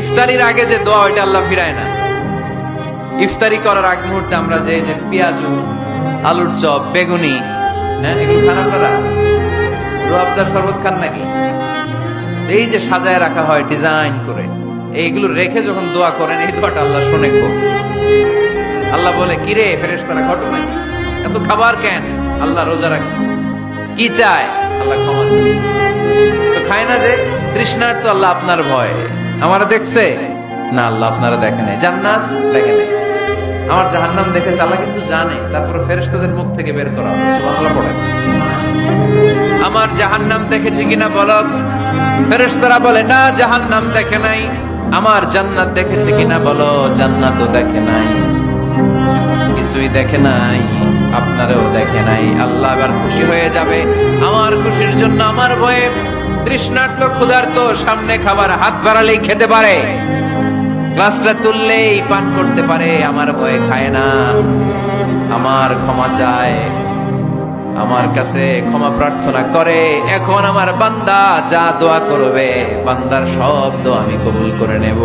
ইফতারির আগে যে দোয়া ওইটা আল্লাহ ফিরায় না। ইফতারি করার আগ মুহূর্তে আমরা যে পেঁয়াজু, আলুর চপ, বেগুনি, হ্যাঁ এগুলো খান আপনারা? রুয়াবজা শরবত খান নাকি? এই যে সাজায় রাখা হয় ডিজাইন করে, এইগুলো রেখে যখন দোয়া করেন এই দোয়াটা আল্লাহ শুনে খুব। আল্লাহ বলে কিরে ফেরেশতারা ঘটনা কি, এত খাবার কেন? আল্লাহ রোজা রাখছে। কি চায়? আল্লাহ ক্ষমা চায়। তো খায় না যে তৃষ্ণার, তো আল্লাহ আপনার ভয়। আমারা দেখছে না, আল্লাহ আপনারা দেখে নাই। জান্নাত দেখে নাই, আমার জাহান্নাম দেখেছে আল্লাহ কিন্তু জানে। তারপরে ফেরেশতাদের মুখ থেকে বের করা হবে। সুবহানাল্লাহ পড়েন। আমার জাহান্নাম দেখেছি কিনা বলো। ফেরেশতারা বলে না, জাহান্নাম দেখে নাই। আমার জান্নাত দেখেছে কিনা বলো। জান্নাতও দেখে নাই, কিছুই দেখে নাই, আপনারও দেখে নাই। আল্লাহ এবার খুশি হয়ে যাবে। আমার খুশির জন্য আমার ভয়ে তৃষ্ণার্ত ক্ষুধার্ত সামনে খাবার হাত বাড়ালেই খেতে পারে, গ্লাসটা তুললেই পান করতে পারে, আমার ভয়ে খায় না। আমার ক্ষমা চায়, আমার কাছে ক্ষমা প্রার্থনা করে। এখন আমার বান্দা যা দোয়া করবে, বান্দার সব দোয়া আমি কবুল করে নেব।